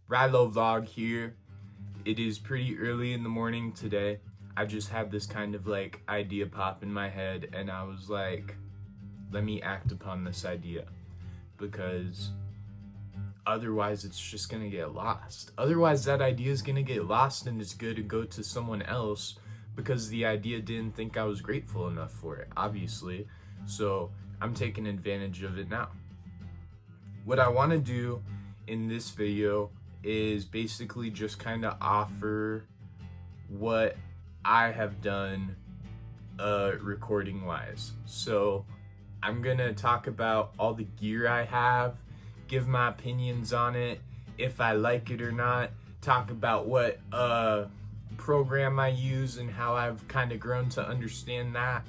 Rylovlog here. It is pretty early in the morning today. I just had this kind of idea pop in my head, and I was like, let me act upon this idea, because otherwise it's just gonna get lost. Otherwise that idea is gonna get lost, and it's good to go to someone else because the idea didn't think I was grateful enough for it, obviously. So I'm taking advantage of it now. What I want to do in this video is basically just kind of offer what I have done recording wise. So I'm gonna talk about all the gear I have, give my opinions on it, if I like it or not, talk about what program I use and how I've kind of grown to understand that.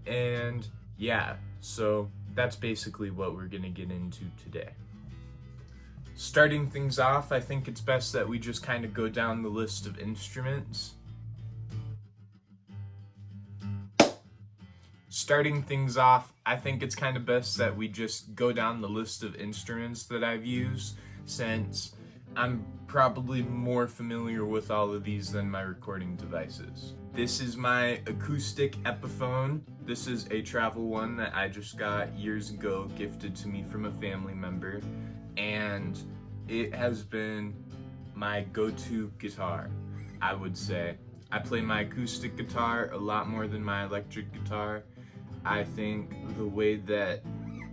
And yeah, so that's basically what we're gonna get into today. Starting things off, I think it's best that we just kind of go down the list of instruments. Starting things off, I think it's kind of best that we just go down the list of instruments that I've used, since I'm probably more familiar with all of these than my recording devices. This is my acoustic Epiphone. This is a travel one that I just got years ago, gifted to me from a family member, and it has been my go-to guitar, I would say. I play my acoustic guitar a lot more than my electric guitar. I think the way that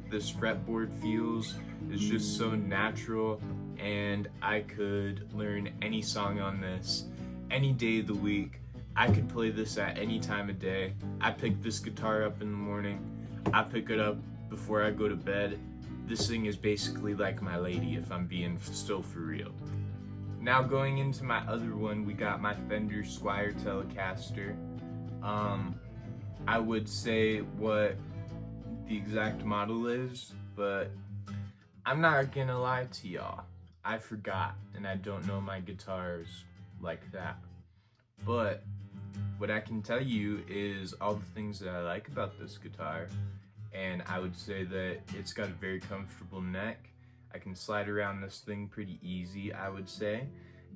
this fretboard feels is just so natural, and I could learn any song on this any day of the week. I could play this at any time of day. I pick this guitar up in the morning. I pick it up before I go to bed. This thing is basically like my lady, if I'm being still for real. Now going into my other one, we got my Fender Squier Telecaster. I would say what the exact model is, but I'm not gonna lie to y'all. I forgot, and I don't know my guitars like that. But what I can tell you is all the things that I like about this guitar, and I would say that it's got a very comfortable neck. I can slide around this thing pretty easy, I would say.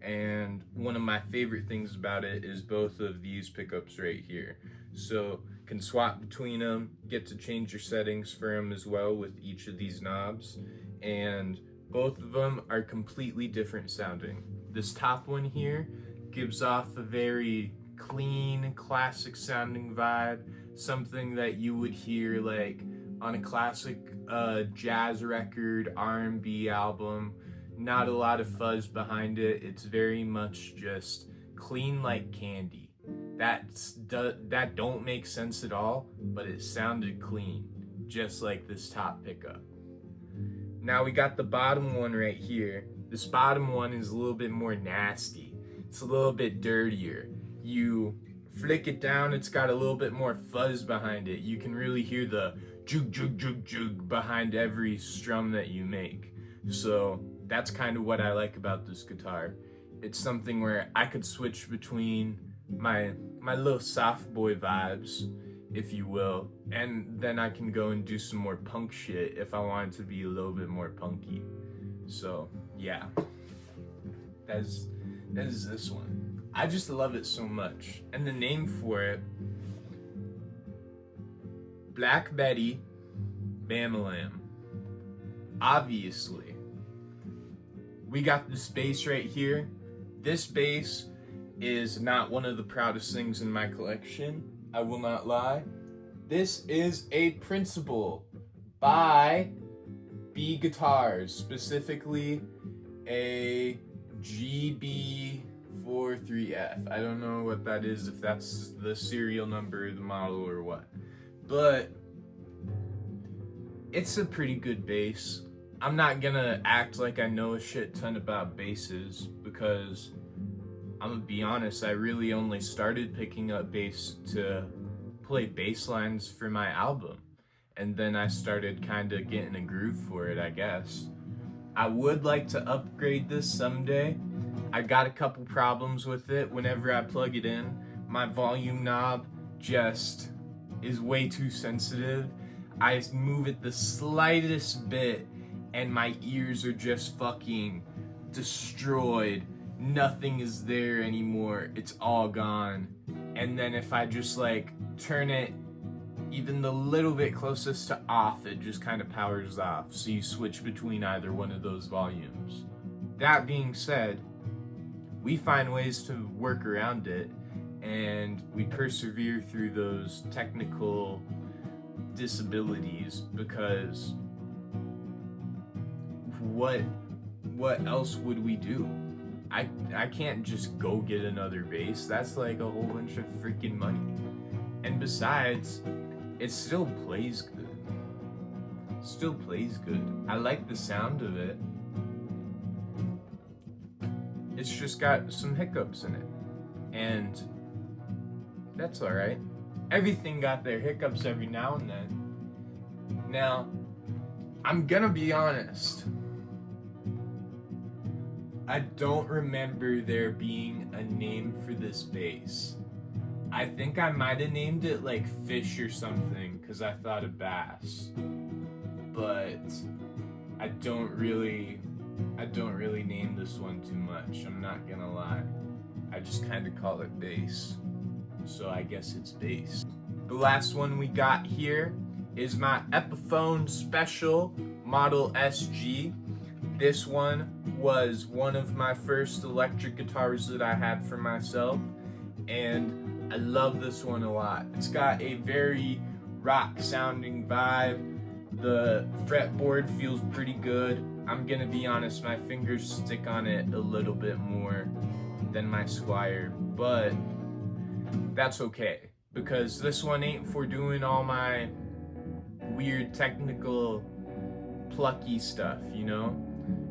And one of my favorite things about it is both of these pickups right here. So can swap between them, get to change your settings for them as well with each of these knobs. And both of them are completely different sounding. This top one here gives off a very clean, classic sounding vibe, something that you would hear like on a classic jazz record, R&B album. Not a lot of fuzz behind it. It's very much just clean like candy. That don't make sense at all, but it sounded clean, just like this top pickup. Now we got the bottom one right here. This bottom one is a little bit more nasty. It's a little bit dirtier. You flick it down, it's got a little bit more fuzz behind it. You can really hear the jug jug jug jug behind every strum that you make. So that's kind of what I like about this guitar. It's something where I could switch between my little soft boy vibes, if you will, and then I can go and do some more punk shit if I wanted to be a little bit more punky. So yeah, that is this one. I just love it so much. And the name for it, Black Betty Bamalam. Obviously. We got this bass right here. This bass is not one of the proudest things in my collection, I will not lie. This is a Principal by B Guitars, specifically a GB43F. I don't know what that is, if that's the serial number, the model, or what. But it's a pretty good bass. I'm not gonna act like I know a shit ton about basses, because I'm gonna be honest, I really only started picking up bass to play bass lines for my album, and then I started kind of getting a groove for it, I guess. I would like to upgrade this someday. I got a couple problems with it. Whenever I plug it in, my volume knob just is way too sensitive. I move it the slightest bit and my ears are just fucking destroyed. Nothing is there anymore. It's all gone. And then if I just like turn it even the little bit closest to off, it just kind of powers off. So you switch between either one of those volumes. That being said, we find ways to work around it, and we persevere through those technical disabilities, because what else would we do? I can't just go get another bass. That's like a whole bunch of freaking money. And besides, it still plays good. Still plays good. I like the sound of it. It's just got some hiccups in it. And that's alright. Everything got their hiccups every now and then. Now, I'm gonna be honest. I don't remember there being a name for this bass. I think I might have named it like Fish or something because I thought of bass. But I don't really name this one too much. I'm not gonna lie. I just kind of call it bass. So I guess it's bass. The last one we got here is my Epiphone Special Model SG. This one was one of my first electric guitars that I had for myself, and I love this one a lot. It's got a very rock sounding vibe. The fretboard feels pretty good. I'm gonna be honest, my fingers stick on it a little bit more than my Squire, but that's okay, because this one ain't for doing all my weird technical plucky stuff, you know?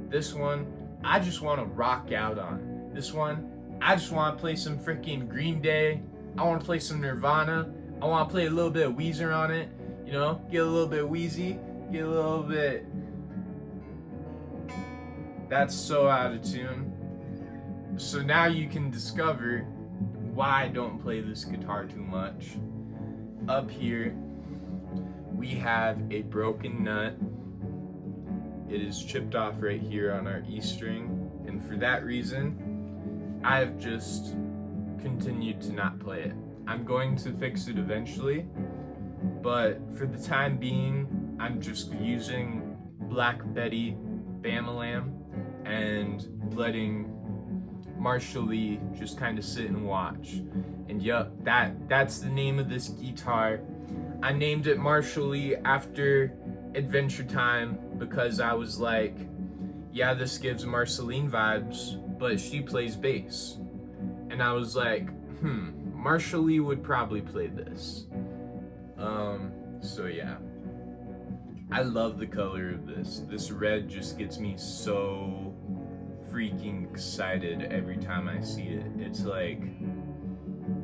This one, I just want to rock out on. This one, I just want to play some freaking Green Day. I want to play some Nirvana. I want to play a little bit of Weezer on it, you know? Get a little bit wheezy, get a little bit... That's so out of tune. So now you can discover why I don't play this guitar too much. Up here, we have a broken nut. It is chipped off right here on our E string, and for that reason, I've just continued to not play it. I'm going to fix it eventually, but for the time being, I'm just using Black Betty Bamalam and letting Marshall Lee just kind of sit and watch. And yup, that's the name of this guitar. I named it Marshall Lee after Adventure Time because I was like, yeah, this gives Marceline vibes, but she plays bass. And I was like, Marshall Lee would probably play this. So yeah. I love the color of this. This red just gets me so freaking excited every time I see it. It's like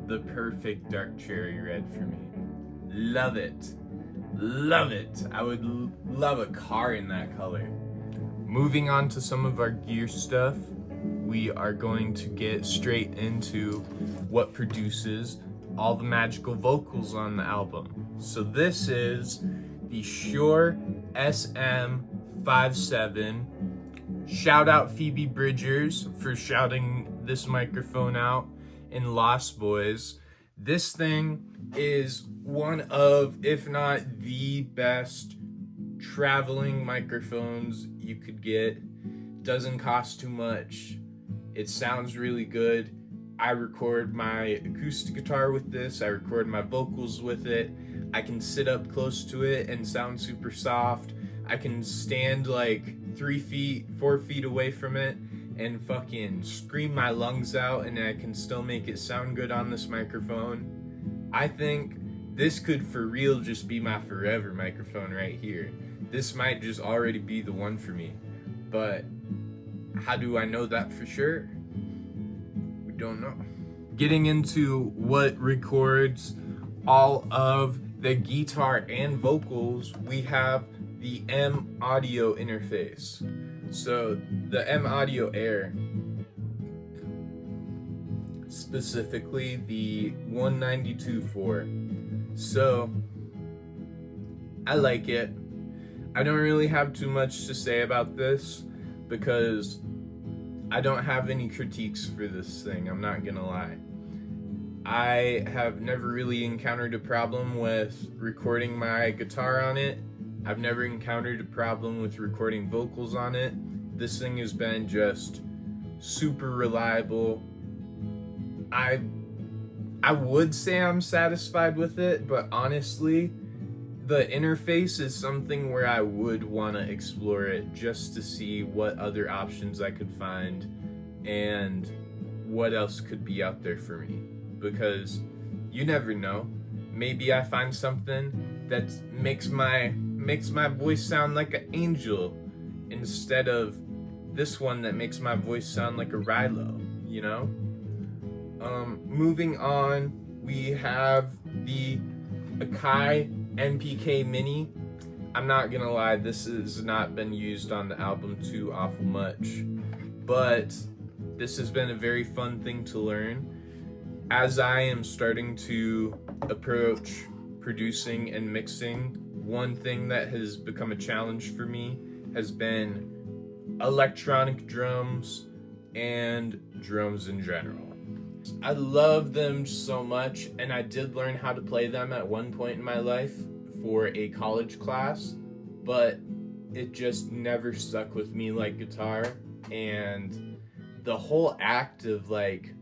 the perfect dark cherry red for me. Love it. Love it. I would love a car in that color. Moving on to some of our gear stuff, we are going to get straight into what produces all the magical vocals on the album. So this is the Shure SM57. Shout out Phoebe Bridgers for shouting this microphone out in Lost Boys. This thing is one of, if not the best traveling microphones you could get. Doesn't cost too much. It sounds really good. I record my acoustic guitar with this. I record my vocals with it. I can sit up close to it and sound super soft. I can stand like 3 feet, 4 feet away from it and fucking scream my lungs out, and I can still make it sound good on this microphone. I think this could for real just be my forever microphone right here. This might just already be the one for me, but how do I know that for sure? We don't know. Getting into what records all of the guitar and vocals, we have the M audio interface. So the M audio Air, specifically the 192.4. So I like it. I don't really have too much to say about this because I don't have any critiques for this thing, I'm not gonna lie. I have never really encountered a problem with recording my guitar on it. I've never encountered a problem with recording vocals on it. This thing has been just super reliable. I would say I'm satisfied with it, but honestly, the interface is something where I would want to explore it just to see what other options I could find and what else could be out there for me. Because you never know. Maybe I find something that makes my voice sound like an angel instead of this one that makes my voice sound like a Rylo, you know? Moving on, we have the Akai MPK Mini. I'm not gonna lie, this has not been used on the album too awful much, but this has been a very fun thing to learn. As I am starting to approach producing and mixing, one thing that has become a challenge for me has been electronic drums and drums in general. I love them so much, and I did learn how to play them at one point in my life for a college class, but it just never stuck with me like guitar. And the whole act of like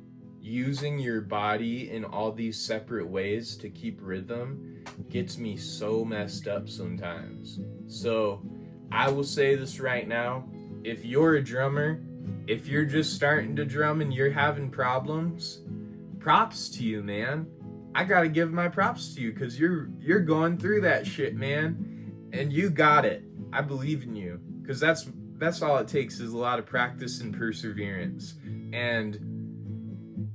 using your body in all these separate ways to keep rhythm gets me so messed up sometimes. So I will say this right now, if you're a drummer, if you're just starting to drum and you're having problems, props to you, man. I gotta give my props to you, because you're going through that shit, man, and you got it. I believe in you, because that's all it takes is a lot of practice and perseverance, and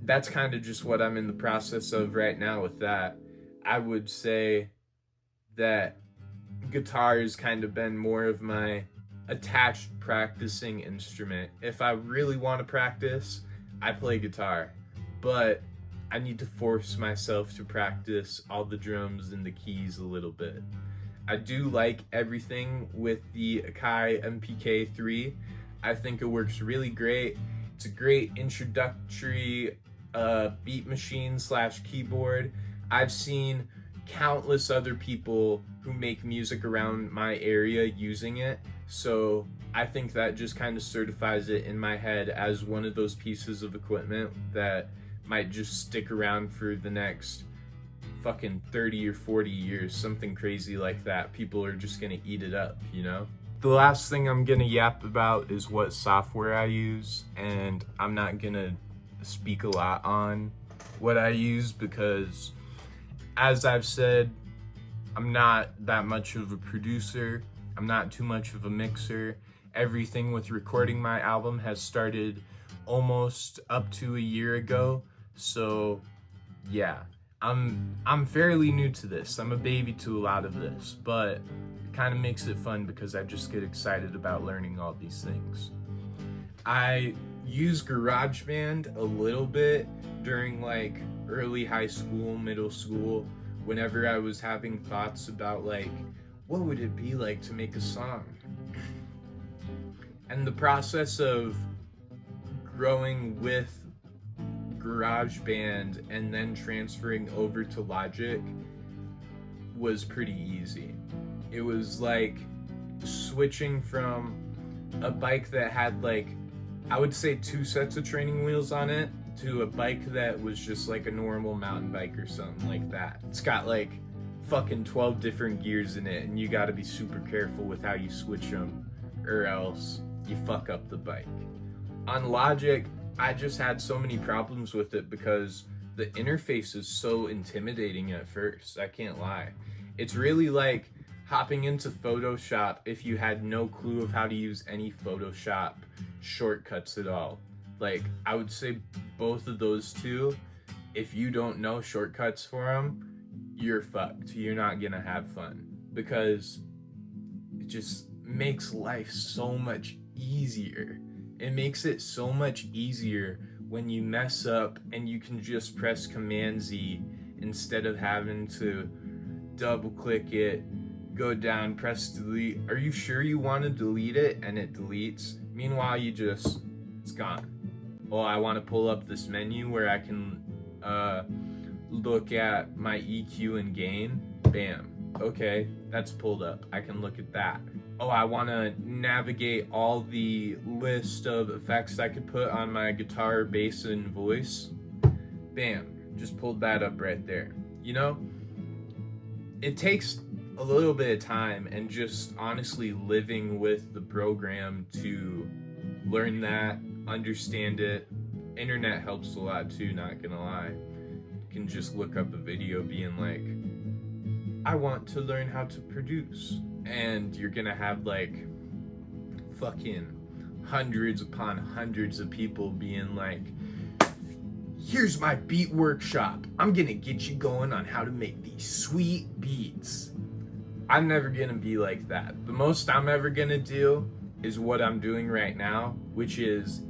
that's kind of just what I'm in the process of right now with that. I would say that guitar has kind of been more of my attached practicing instrument. If I really want to practice, I play guitar, but I need to force myself to practice all the drums and the keys a little bit. I do like everything with the Akai MPK3. I think it works really great. It's a great introductory beat machine / keyboard. I've seen countless other people who make music around my area using it, so I think that just kind of certifies it in my head as one of those pieces of equipment that might just stick around for the next fucking 30 or 40 years, something crazy like that. People are just gonna eat it up, you know? The last thing I'm gonna yap about is what software I use, and I'm not gonna speak a lot on what I use because, as I've said, I'm not that much of a producer. I'm not too much of a mixer. Everything with recording my album has started almost up to a year ago. So yeah, I'm fairly new to this. I'm a baby to a lot of this, but it kind of makes it fun because I just get excited about learning all these things. I use GarageBand a little bit during like early high school, middle school, whenever I was having thoughts about like, what would it be like to make a song? And the process of growing with GarageBand and then transferring over to Logic was pretty easy. It was like switching from a bike that had like, I would say 2 sets of training wheels on it to a bike that was just like a normal mountain bike or something like that. It's got like fucking 12 different gears in it, and you gotta be super careful with how you switch them or else you fuck up the bike. On Logic, I just had so many problems with it because the interface is so intimidating at first, I can't lie. It's really like hopping into Photoshop if you had no clue of how to use any Photoshop shortcuts at all. Like, I would say both of those two, if you don't know shortcuts for them, you're fucked. You're not gonna have fun because it just makes life so much easier. It makes it so much easier when you mess up and you can just press Command Z instead of having to double click it, go down, press delete. Are you sure you want to delete it? And it deletes. Meanwhile, you just It's gone. Oh, I want to pull up this menu where I can look at my EQ and gain. Bam. Okay, that's pulled up. I can look at that. Oh, I want to navigate all the list of effects I could put on my guitar, bass, and voice. Bam. Just pulled that up right there. You know, it takes a little bit of time and just honestly living with the program to learn that, understand it. Internet helps a lot too, not gonna lie. You can just look up a video being like, I want to learn how to produce, and you're gonna have like fucking hundreds upon hundreds of people being like, here's my beat workshop. I'm gonna get you going on how to make these sweet beats. I'm never gonna be like that. The most I'm ever gonna do is what I'm doing right now, which is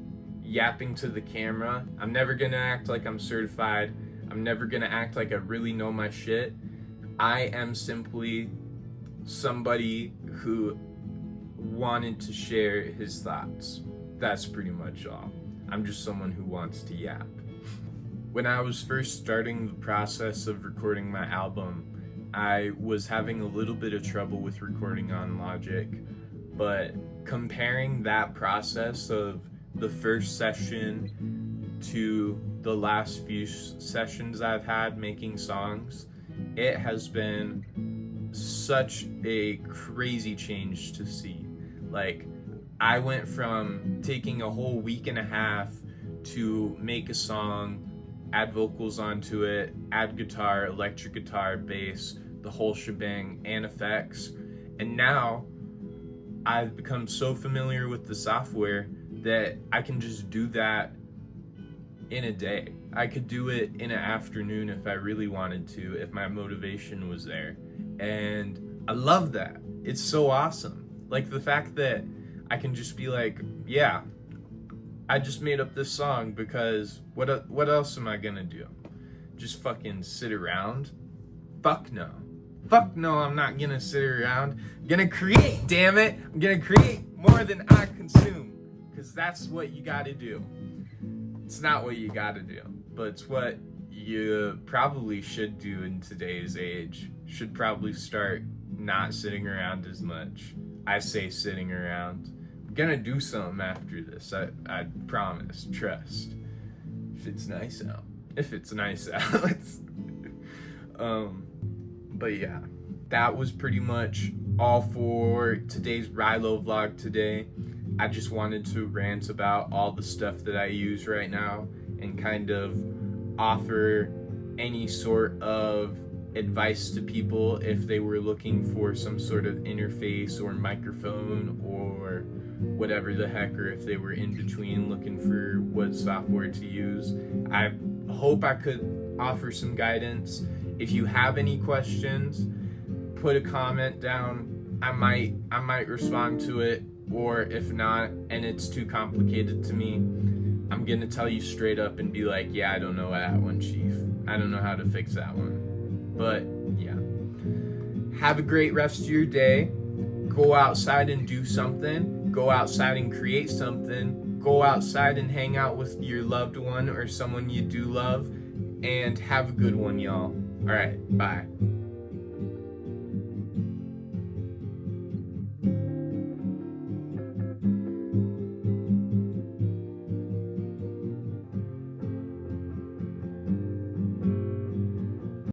yapping to the camera. I'm never gonna act like I'm certified. I'm never gonna act like I really know my shit. I am simply somebody who wanted to share his thoughts. That's pretty much all. I'm just someone who wants to yap. When I was first starting the process of recording my album, I was having a little bit of trouble with recording on Logic, but comparing that process of the first session to the last few sessions I've had making songs, it has been such a crazy change to see. Like, I went from taking a whole week and a half to make a song, add vocals onto it, add guitar, electric guitar, bass, the whole shebang, and effects. And now I've become so familiar with the software that I can just do that in a day. I could do it in an afternoon if I really wanted to, if my motivation was there. And I love that. It's so awesome. Like the fact that I can just be like, yeah, I just made up this song because what else am I gonna do? Just fucking sit around? Fuck no. Fuck no, I'm not gonna sit around. I'm gonna create, damn it. I'm gonna create more than I consume. Because that's what you gotta do. It's not what you gotta do, but it's what you probably should do in today's age. Should probably start not sitting around as much. I say sitting around. I'm gonna do something after this. I promise. Trust. If it's nice out. If it's nice out. But yeah, that was pretty much all for today's Rylovlog today. I just wanted to rant about all the stuff that I use right now and kind of offer any sort of advice to people if they were looking for some sort of interface or microphone or whatever the heck, or if they were in between looking for what software to use. I hope I could offer some guidance. If you have any questions, put a comment down. I might respond to it, or if not, and it's too complicated to me, I'm gonna tell you straight up and be like, yeah, I don't know that one, Chief. I don't know how to fix that one. But yeah, have a great rest of your day. Go outside and do something. Go outside and create something. Go outside and hang out with your loved one or someone you do love. And have a good one, y'all. All right, bye.